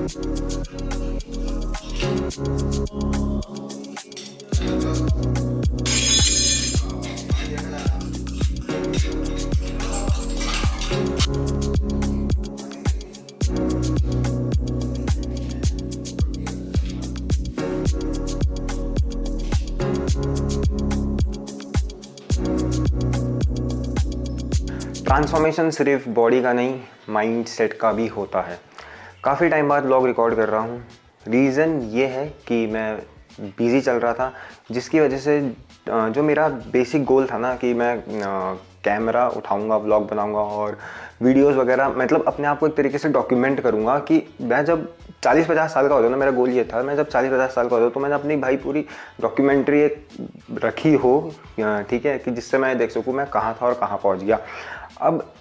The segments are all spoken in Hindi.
ट्रांसफॉर्मेशन सिर्फ बॉडी का नहीं, माइंड सेट का भी होता है। काफ़ी टाइम बाद व्लॉग रिकॉर्ड कर रहा हूँ। रीज़न ये है कि मैं बिज़ी चल रहा था, जिसकी वजह से जो मेरा बेसिक गोल था ना कि मैं कैमरा उठाऊँगा, व्लॉग बनाऊँगा और वीडियोस वगैरह, मतलब अपने आप को एक तरीके से डॉक्यूमेंट करूँगा कि मैं जब 40-50 साल का होता ना, मेरा गोल ये था, मैं जब 40-50 साल का होता तो मैंने अपनी भाई पूरी डॉक्यूमेंट्री एक रखी हो, ठीक है, कि जिससे मैं देख सकूँ मैं कहाँ था और कहाँ पहुँच गया। अब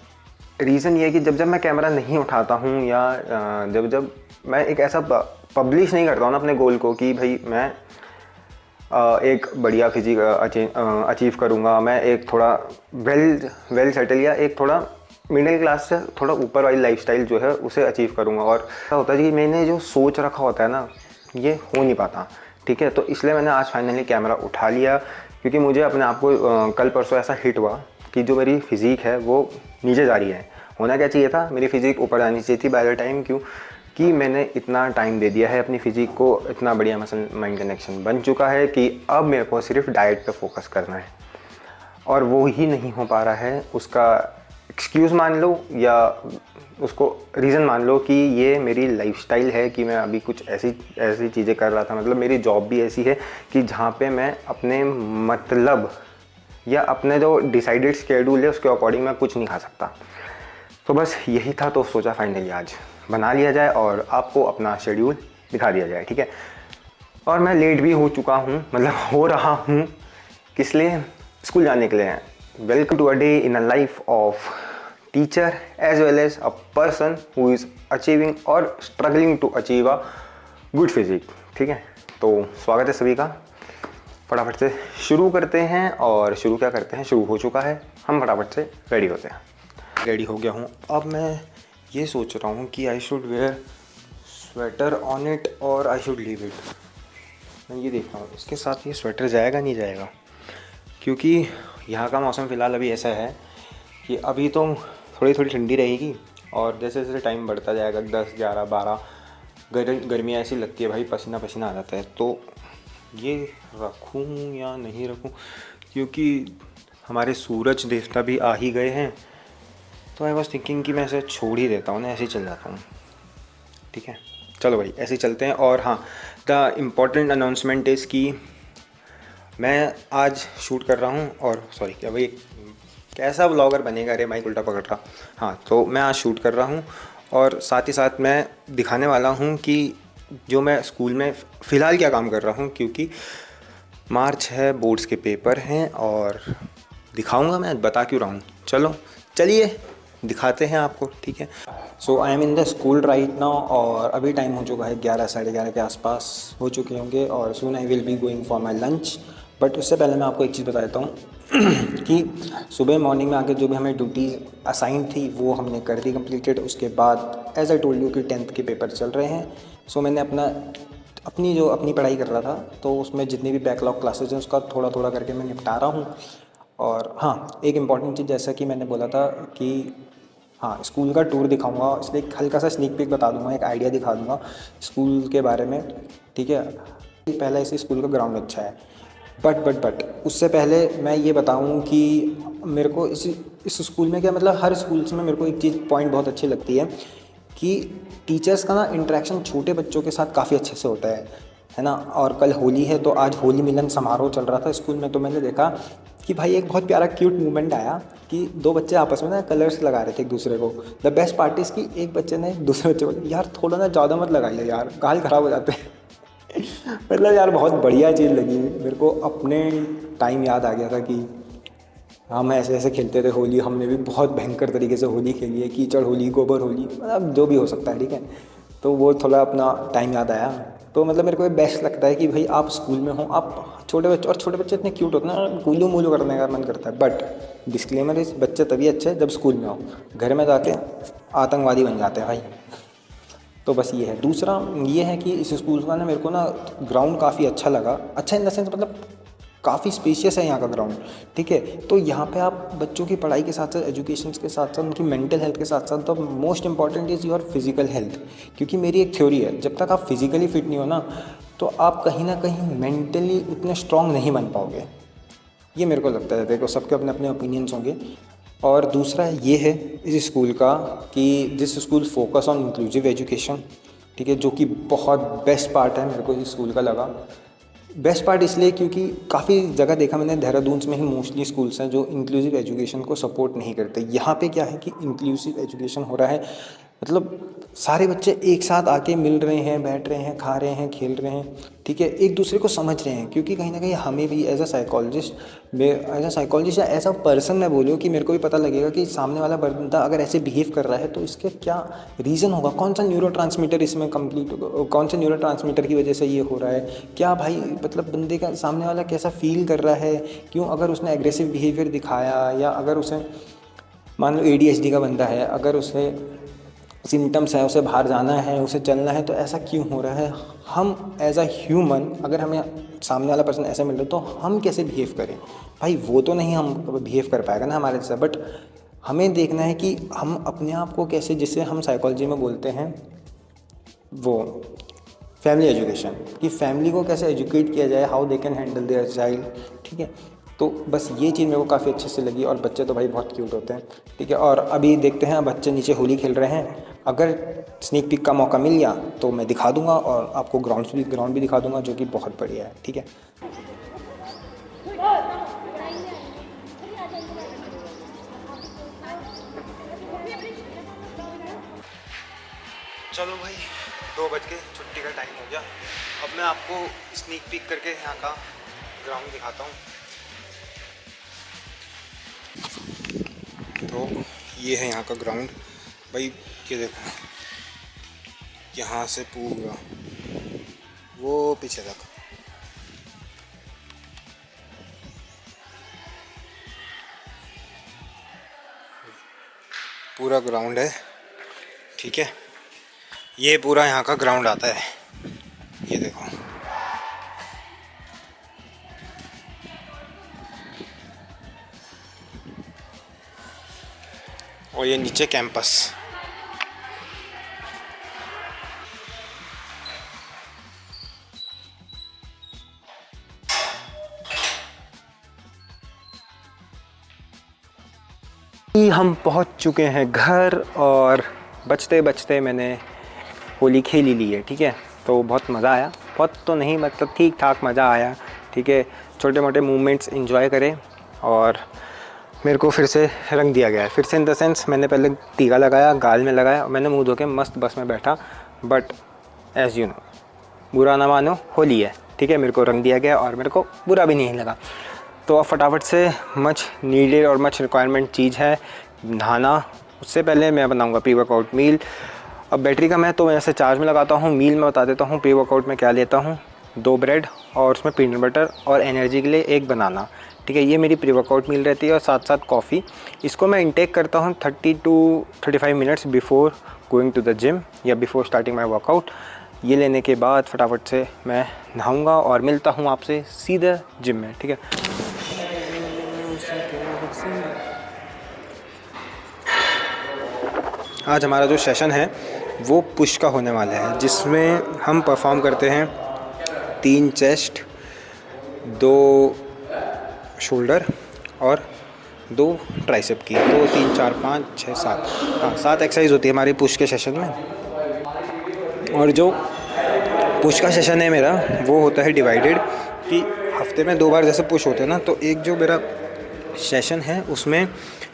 रीज़न ये है कि जब जब मैं कैमरा नहीं उठाता हूँ या जब जब मैं एक ऐसा पब्लिश नहीं करता हूँ ना अपने गोल को कि भाई मैं एक बढ़िया फिजिक अचीव करूँगा, मैं एक थोड़ा वेल सेटल या एक थोड़ा मिडिल क्लास से थोड़ा ऊपर वाली लाइफस्टाइल जो है उसे अचीव करूँगा। और क्या होता है कि मैंने जो सोच रखा होता है ना, ये हो नहीं पाता, ठीक है। तो इसलिए मैंने आज फाइनली कैमरा उठा लिया, क्योंकि मुझे अपने आप को कल परसों ऐसा हिट हुआ कि जो मेरी फ़िज़ीक है वो नीचे जा रही है। होना क्या चाहिए था, मेरी फ़िज़ीक ऊपर जानी चाहिए थी बाय द टाइम। क्यों कि मैंने इतना टाइम दे दिया है अपनी फ़िज़ीक को, इतना बढ़िया मसल माइंड कनेक्शन बन चुका है कि अब मेरे को सिर्फ डाइट पे फोकस करना है, और वो ही नहीं हो पा रहा है। उसका एक्सक्यूज़ मान लो या उसको रीज़न मान लो कि ये मेरी लाइफस्टाइल है कि मैं अभी कुछ ऐसी चीज़ें कर रहा था। मतलब मेरी जॉब भी ऐसी है कि जहाँ पे मैं अपने मतलब या अपने जो डिसाइडेड शेड्यूल है उसके अकॉर्डिंग मैं कुछ नहीं खा सकता। तो बस यही था, तो सोचा फाइनली आज बना लिया जाए और आपको अपना शेड्यूल दिखा दिया जाए, ठीक है। और मैं लेट भी हो चुका हूँ, मतलब हो रहा हूँ, किस लिए, स्कूल जाने के लिए। Welcome to a day in a life of teacher as well as a person who is achieving और struggling to achieve a good physique, ठीक है। तो स्वागत है सभी का। फटाफट से शुरू करते हैं, और शुरू क्या करते हैं, शुरू हो चुका है, हम फटाफट से रेडी होते हैं। रेडी हो गया हूँ। अब मैं ये सोच रहा हूँ कि I should wear sweater on it और आई शुड लीव इट। मैं ये देख रहा हूँ इसके साथ ये स्वेटर जाएगा नहीं जाएगा, क्योंकि यहाँ का मौसम फ़िलहाल अभी ऐसा है कि अभी तो थोड़ी थोड़ी ठंडी रहेगी, और जैसे जैसे टाइम बढ़ता जाएगा 10, 11, 12 गर्मियाँ ऐसी लगती है भाई, पसीना पसीना आ जाता है। तो ये रखूँ या नहीं रखूँ, क्योंकि हमारे सूरज देवता भी आ ही गए हैं। तो आई वॉज थिंकिंग कि मैं ऐसे छोड़ ही देता हूँ ना, ऐसे ही चल जाता हूँ, ठीक है। चलो भाई ऐसे ही चलते हैं। और हाँ, द इम्पॉर्टेंट अनाउंसमेंट इज़ कि मैं आज शूट कर रहा हूँ, और सॉरी क्या भाई कैसा ब्लॉगर बनेगा, अरे माइक उल्टा पकड़ रहा। हाँ, तो मैं आज शूट कर रहा हूँ, और साथ ही साथ मैं दिखाने वाला हूँ कि जो मैं स्कूल में फ़िलहाल क्या काम कर रहा हूँ, क्योंकि मार्च है, बोर्ड्स के पेपर हैं, और दिखाऊंगा मैं, बता क्यों रहा हूँ। चलिए दिखाते हैं आपको, ठीक है। So I am in the school right now, और अभी टाइम हो चुका है 11, 11:30 के आसपास हो चुके होंगे, और soon I will be going for my lunch. But उससे पहले मैं आपको एक चीज़ बता देता हूँ कि सुबह मॉर्निंग में आके जो भी हमें ड्यूटीज़ असाइन थी वो हमने कर दी कंप्लीटेड। उसके बाद एज आई टोल्ड यू कि 10th के पेपर चल रहे हैं, सो मैंने अपनी पढ़ाई कर रहा था, तो उसमें जितनी भी बैकलॉग क्लासेज हैं उसका थोड़ा थोड़ा करके मैं निपटा रहा हूँ। और हाँ, एक इम्पॉर्टेंट चीज़, जैसा कि मैंने बोला था कि हाँ स्कूल का टूर दिखाऊंगा, इसलिए एक हल्का सा स्नीक पीक बता दूंगा, एक आइडिया दिखा दूंगा स्कूल के बारे में, ठीक है। पहला इसी स्कूल का ग्राउंड अच्छा है, बट उससे पहले मैं ये बताऊं कि मेरे को इस स्कूल में क्या, मतलब हर स्कूल्स में मेरे को एक चीज़ पॉइंट बहुत अच्छी लगती है कि टीचर्स का ना इंटरेक्शन छोटे बच्चों के साथ काफ़ी अच्छे से होता है ना। और कल होली है, तो आज होली मिलन समारोह चल रहा था स्कूल में, तो मैंने देखा कि भाई एक बहुत प्यारा क्यूट मूवमेंट आया कि दो बच्चे आपस में ना कलर्स लगा रहे थे एक दूसरे को। द बेस्ट पार्ट इज़ कि एक बच्चे ने दूसरे बच्चे को, यार थोड़ा ना ज़्यादा मत लगाइए यार, गाल ख़राब हो जाते हैं मतलब यार बहुत बढ़िया चीज़ लगी मेरे को। अपने टाइम याद आ गया था कि हम ऐसे ऐसे खेलते थे होली, हमने भी बहुत भयंकर तरीके से होली खेली है, कीचड़ होली, गोबर होली, मतलब जो भी हो सकता है, ठीक है। तो वो थोड़ा अपना टाइम याद आया। तो मतलब मेरे को ये बेस्ट लगता है कि भाई आप स्कूल में हो, आप छोटे बच्चे इतने क्यूट होते हैं ना, कूलू मूलू करने का मन करता है। बट डिस्क्लेमर, इस बच्चे तभी अच्छे हैं जब स्कूल में हो, घर में जाके आतंकवादी बन जाते हैं भाई। तो बस ये है। दूसरा ये है कि इस स्कूल का ना मेरे को ना ग्राउंड काफ़ी अच्छा लगा, अच्छा इन द सेंस मतलब काफ़ी स्पेशियस है यहाँ का ग्राउंड, ठीक है। तो यहाँ पे आप बच्चों की पढ़ाई के साथ साथ, एजुकेशन के साथ साथ, उनकी मेंटल हेल्थ के साथ साथ, तो most important is your physical health. क्योंकि मेरी एक थ्योरी है, जब तक आप फिजिकली फिट नहीं हो ना, तो आप कहीं ना कहीं मेंटली उतने स्ट्रांग नहीं बन पाओगे, ये मेरे को लगता है। देखो सबके अपने अपने ओपिनियंस होंगे। और दूसरा ये है इस स्कूल का कि this school focus on inclusive education, ठीक है, जो कि बहुत बेस्ट पार्ट है मेरे को इस स्कूल का लगा। बेस्ट पार्ट इसलिए क्योंकि काफ़ी जगह देखा मैंने, देहरादून में ही मोस्टली स्कूल्स हैं जो इंक्लूसिव एजुकेशन को सपोर्ट नहीं करते। यहाँ पे क्या है कि इंक्लूसिव एजुकेशन हो रहा है, मतलब सारे बच्चे एक साथ आके मिल रहे हैं, बैठ रहे हैं, खा रहे हैं, खेल रहे हैं, ठीक है, एक दूसरे को समझ रहे हैं। क्योंकि कहीं ना कहीं हमें भी एज अ साइकोलॉजिस्ट या एज अ पर्सन मैं बोलूँ कि मेरे को भी पता लगेगा कि सामने वाला बंदा अगर ऐसे बिहेव कर रहा है तो इसके क्या रीज़न होगा, कौन सा न्यूरोट्रांसमीटर इसमें कौन से न्यूरोट्रांसमीटर की वजह से ये हो रहा है, क्या भाई मतलब बंदे का सामने वाला कैसा फील कर रहा है, क्यों, अगर उसने एग्रेसिव बिहेवियर दिखाया, या अगर उसे मान लो ADHD का बंदा है, अगर उसे सिम्टम्स है, उसे बाहर जाना है, उसे चलना है, तो ऐसा क्यों हो रहा है। हम एज अ ह्यूमन अगर हमें सामने वाला पर्सन ऐसा मिल रहा है तो हम कैसे बिहेव करें, भाई वो तो नहीं हम बिहेव कर पाएगा ना हमारे जैसा। बट हमें देखना है कि हम अपने आप को कैसे, जिसे हम साइकोलॉजी में बोलते हैं वो फैमिली एजुकेशन, कि फैमिली को कैसे एजुकेट किया जाए, how they can handle their child, ठीक है। तो बस ये चीज़ मेरे को काफ़ी अच्छे से लगी। और बच्चे तो भाई बहुत क्यूट होते हैं, ठीक है। और अभी देखते हैं बच्चे नीचे होली खेल रहे हैं, अगर स्नीक पिक का मौका मिल गया तो मैं दिखा दूंगा और आपको ग्राउंड भी दिखा दूंगा, जो कि बहुत बढ़िया है, ठीक है। चलो भाई 2 बज के छुट्टी का टाइम हो गया। अब मैं आपको स्नीक पिक करके यहाँ का ग्राउंड दिखाता हूँ। तो ये है यहाँ का ग्राउंड भाई, ये देखो यहाँ से पूरा वो पीछे तक, पूरा ग्राउंड है, ठीक है। ये पूरा यहाँ का ग्राउंड आता है, ये देखो। और ये नीचे कैंपस। हम पहुंच चुके हैं घर और बचते बचते मैंने होली खेल ही ली है, ठीक है। तो बहुत मज़ा आया, बहुत तो नहीं मतलब ठीक ठाक मज़ा आया, ठीक है। छोटे मोटे मूवमेंट्स एंजॉय करें और मेरे को फिर से रंग दिया गया है, फिर से इन द सेंस मैंने पहले टीका लगाया, गाल में लगाया, मैंने मुंह धो के मस्त बस में बैठा। बट एज़ यू नो, बुरा ना मानो, होली है, ठीक है। मेरे को रंग दिया गया और मेरे को बुरा भी नहीं लगा। तो अब फटाफट से मच नीडेड और मच रिक्वायरमेंट चीज़ है नहाना। उससे पहले मैं बनाऊंगा प्री वर्कआउट मील। अब बैटरी का मैं तो ऐसे चार्ज में लगाता हूँ, मील में बता देता हूँ प्री वर्कआउट में क्या लेता हूँ। 2 ब्रेड और उसमें पीनट बटर और एनर्जी के लिए 1 बनाना, ठीक है। ये मेरी प्री वर्कआउट मील रहती है और साथ साथ कॉफ़ी। इसको मैं इंटेक करता हूँ 30 to 35 minutes before going to the gym या बिफ़ोर स्टार्टिंग माई वर्कआउट। ये लेने के बाद फटाफट से मैं नहाऊँगा और मिलता हूँ आपसे सीधा जिम में, ठीक है। आज हमारा जो सेशन है वो पुश का होने वाला है, जिसमें हम परफॉर्म करते हैं 3 चेस्ट, 2 शोल्डर और 2 ट्राइसेप की। 2 3 4 5 6 7, हाँ 7 एक्सरसाइज होती है हमारी पुश के सेशन में। और जो पुश का सेशन है मेरा वो होता है डिवाइडेड, कि हफ्ते में 2 बार जैसे पुश होते हैं ना, तो एक जो मेरा सेशन है उसमें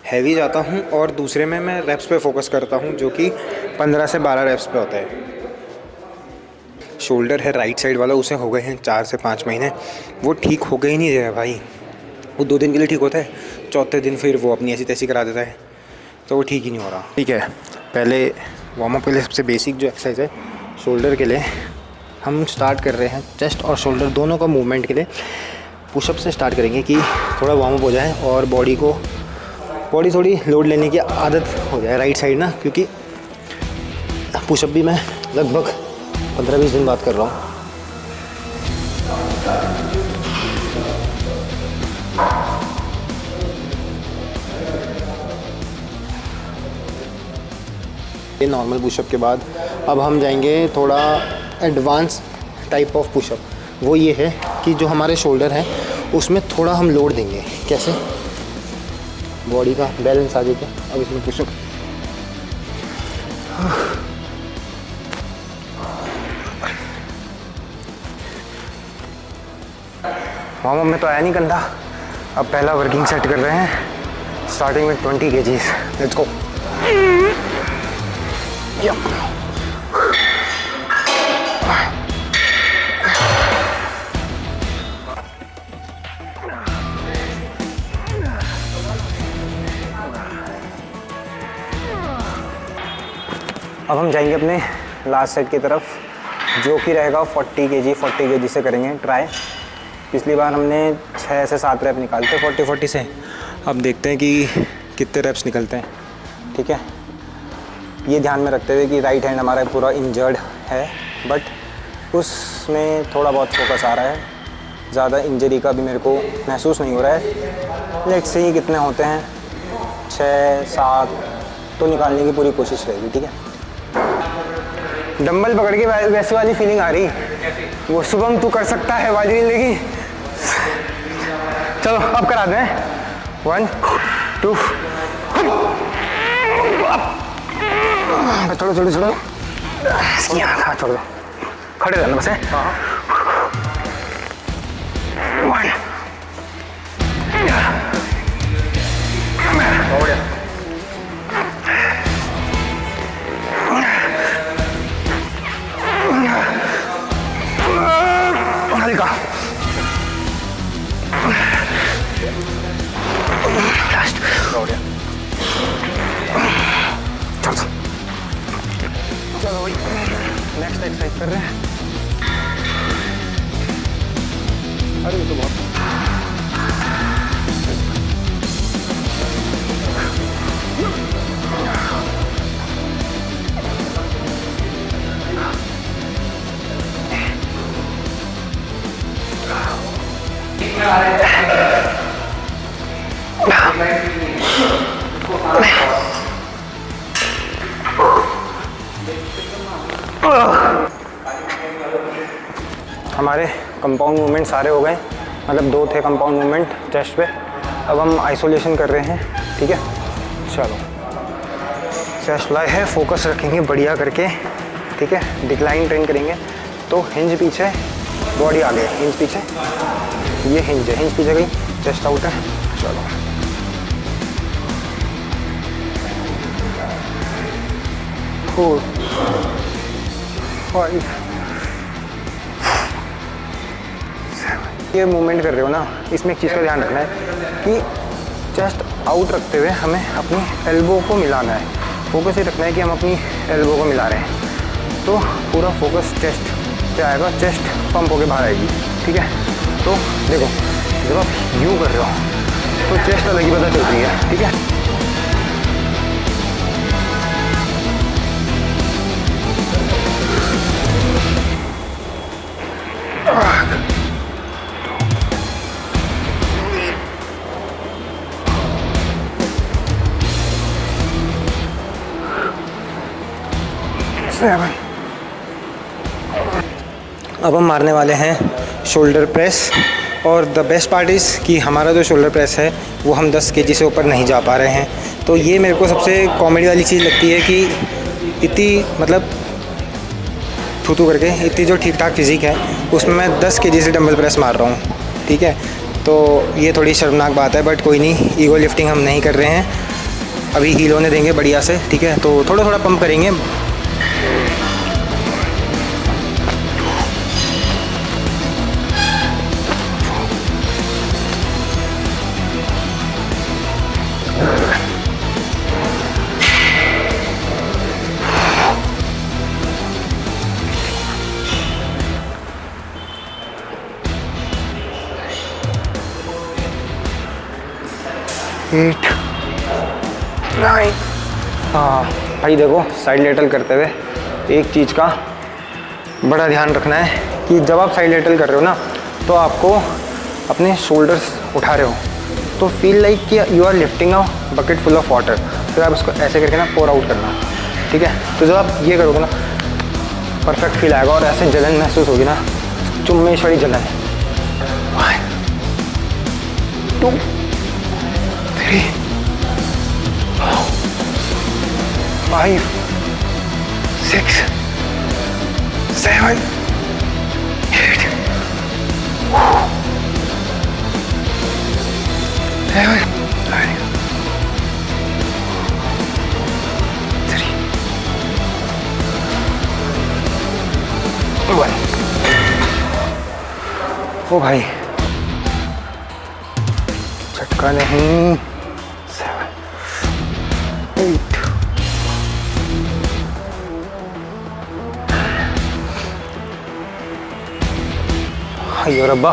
हैवी जाता हूँ और दूसरे में मैं रेप्स पे फोकस करता हूँ, जो कि 15 से 12 रेप्स पे होता है। शोल्डर है राइट साइड वाला, उसे हो गए हैं 4 से 5 महीने, वो ठीक हो गए ही नहीं रहा है भाई। वो 2 दिन के लिए ठीक होता है, चौथे दिन फिर वो अपनी ऐसी तैसी करा देता है, तो वो ठीक ही नहीं हो रहा, ठीक है। पहले वार्म अप के लिए सबसे बेसिक जो एक्सरसाइज है शोल्डर के लिए, हम स्टार्ट कर रहे हैं चेस्ट और शोल्डर दोनों का मूवमेंट के लिए पुशअप से स्टार्ट करेंगे, कि थोड़ा वार्म अप हो जाए और बॉडी थोड़ी लोड लेने की आदत हो जाए राइट साइड ना, क्योंकि पुशअप भी मैं लगभग 15-20 दिन बात कर रहा हूँ। ये नॉर्मल पुशअप के बाद अब हम जाएंगे थोड़ा एडवांस टाइप ऑफ पुशअप। वो ये है कि जो हमारे शोल्डर है उसमें थोड़ा हम लोड देंगे। कैसे? बॉडी का बैलेंस आ जाएगा। अब इसमें पुशअप वार्म अप में तो आया नहीं कंधा। अब पहला वर्किंग सेट कर रहे हैं, स्टार्टिंग में 20 kgs। Let's go. अब हम जाएंगे अपने लास्ट सेट की तरफ, जो कि रहेगा 40 kg से करेंगे ट्राई। पिछली बार हमने 6 से 7 रैप निकालते 40 से। अब देखते हैं कि कितने रैप्स निकलते हैं। ठीक है, ये ध्यान में रखते हुए कि राइट हैंड हमारा पूरा इंजर्ड है, बट उसमें थोड़ा बहुत फोकस आ रहा है। ज़्यादा इंजरी का भी मेरे को महसूस नहीं हो रहा है। लेट्स सी कितने होते हैं, 6-7 तो निकालने की पूरी कोशिश रहेगी। ठीक है, डंबल पकड़ के वैसे वाली फीलिंग आ रही, वो शुभम तू कर सकता है वाली मिलेगी। चलो अब करा दें। 1 2 छोड़ो छोड़ो छोड़ो, हाथ छोड़ दो, खड़े रहना बस है। 1 हल्का, लास्ट हो गया। चलो भाई नेक्स्ट एक्सरसाइज कर रहे हैं। अरे ये तो बहुत हमारे कंपाउंड मूवमेंट सारे हो गए, मतलब 2 थे कंपाउंड मूवमेंट चेस्ट पे। अब हम आइसोलेशन कर रहे हैं। ठीक है, चलो चेस्ट फ्लाई है, फोकस रखेंगे बढ़िया करके। ठीक है, डिक्लाइन ट्रेन करेंगे तो हिंज पीछे, बॉडी आगे, हिंज पीछे, ये हिंज है, हिंज पीछे गई, चेस्ट आउट है। चलो 4 5 ये मूवमेंट कर रहे हो ना, इसमें एक चीज़ का ध्यान रखना है कि चेस्ट आउट रखते हुए हमें अपनी एल्बो को मिलाना है। फोकस ये रखना है कि हम अपनी एल्बो को मिला रहे हैं, तो पूरा फोकस चेस्ट पे आएगा, चेस्ट पंप होके बाहर आएगी। ठीक है, तो देखो जब आप यूँ कर रहे हो तो चेस्ट अलग ही पता चलती है। ठीक है, अब हम मारने वाले हैं शोल्डर प्रेस। और द बेस्ट पार्ट इज़ कि हमारा जो शोल्डर प्रेस है वो हम 10 kg से ऊपर नहीं जा पा रहे हैं। तो ये मेरे को सबसे कॉमेडी वाली चीज़ लगती है कि इतनी मतलब थू करके इतनी जो ठीक ठाक फिज़िक है उसमें मैं 10 kg से डंबल प्रेस मार रहा हूँ। ठीक है, तो ये थोड़ी शर्मनाक बात है, बट कोई नहीं, ईगो लिफ्टिंग हम नहीं कर रहे हैं। अभी हील होने देंगे बढ़िया से। ठीक है, तो थोड़ा थोड़ा पंप करेंगे। एट 9। हाँ भाई देखो, साइड लेटल करते हुए एक चीज़ का बड़ा ध्यान रखना है कि जब आप साइड लेटल कर रहे हो ना, तो आपको अपने शोल्डर्स उठा रहे हो तो फील लाइक कि you are lifting a bucket full of water. फिर आप इसको ऐसे करके ना पोर आउट करना, ठीक है। तो जब आप ये करोगे ना, परफेक्ट फील आएगा और ऐसे जलन महसूस होगी ना, चुम्मेश्वरी जलन। 1 2 3 5 6 7 8 7 9 3 1। ओ भाई, झटका नहीं। 7 8 अयो रब्बा।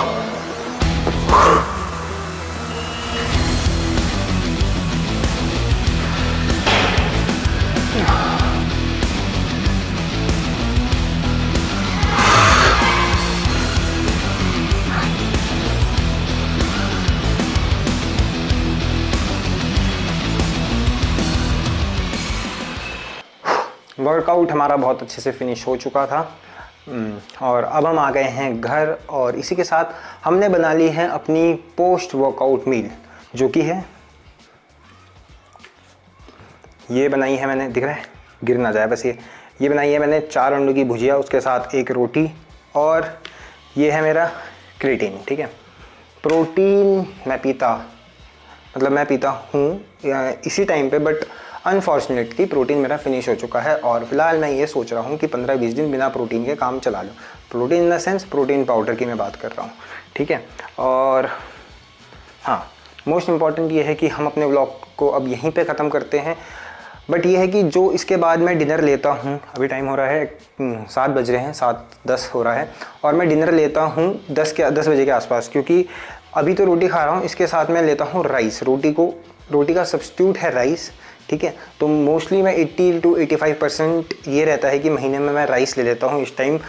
वर्कआउट हमारा बहुत अच्छे से फिनिश हो चुका था और अब हम आ गए हैं घर, और इसी के साथ हमने बना ली है अपनी पोस्ट वर्कआउट मील, जो कि है ये बनाई है मैंने, दिख रहा है, गिर ना जाए बस। ये बनाई है मैंने 4 अंडों की भुजिया, उसके साथ 1 रोटी, और ये है मेरा क्रिएटिन, ठीक है। प्रोटीन मैं पीता हूँ इसी टाइम पे, बट अनफॉर्चुनेटली प्रोटीन मेरा फिनिश हो चुका है और फिलहाल मैं ये सोच रहा हूँ कि 15-20 दिन बिना प्रोटीन के काम चला लूँ। Protein in the sense protein powder की मैं बात कर रहा हूँ, ठीक है। और हाँ, मोस्ट इम्पॉर्टेंट ये है कि हम अपने व्लॉग को अब यहीं पे ख़त्म करते हैं। बट ये है कि जो इसके बाद मैं डिनर लेता हूँ, अभी टाइम हो रहा है 7 बज रहे हैं, 7:10 हो रहा है, और मैं डिनर लेता हूँ 10 बजे के आसपास, क्योंकि अभी तो रोटी खा रहा हूँ, इसके साथ मैं लेता हूँ राइस। रोटी का सब्स्टिट्यूट है राइस, ठीक है। तो मोस्टली मैं 80 to 85% ये रहता है कि महीने में मैं राइस ले लेता हूँ। इस टाइम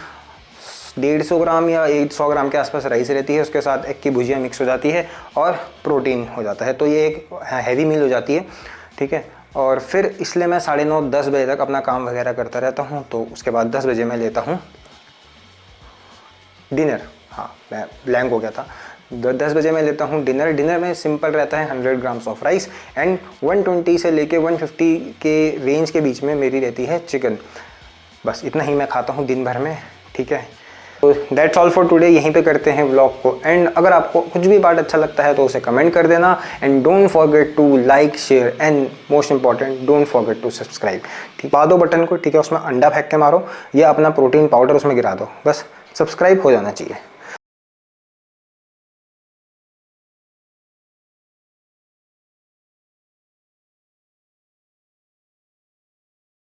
150 ग्राम या 100 ग्राम के आसपास राइस रहती है, उसके साथ एग की भुजिया मिक्स हो जाती है और प्रोटीन हो जाता है, तो ये एक हैवी मील हो जाती है, ठीक है। और फिर इसलिए मैं 9:30-10 बजे तक अपना काम वगैरह करता रहता हूँ। तो उसके बाद 10 बजे मैं लेता हूँ डिनर। हाँ, मैं ब्लैंक हो गया था। 10 बजे मैं लेता हूँ डिनर। डिनर में सिंपल रहता है 100 ग्राम्स ऑफ राइस एंड 120 से लेके 150 के रेंज के बीच में मेरी रहती है चिकन। बस इतना ही मैं खाता हूँ दिन भर में, ठीक है। तो दैट्स ऑल फॉर टुडे। यहीं पे करते हैं व्लॉग को एंड। अगर आपको कुछ भी पार्ट अच्छा लगता है तो उसे कमेंट कर देना and don't forget to like, share and most important don't forget to subscribe. ठीक, दबा दो बटन को, ठीक है। उसमें अंडा फेंक के मारो या अपना प्रोटीन पाउडर उसमें गिरा दो, बस सब्सक्राइब हो जाना चाहिए।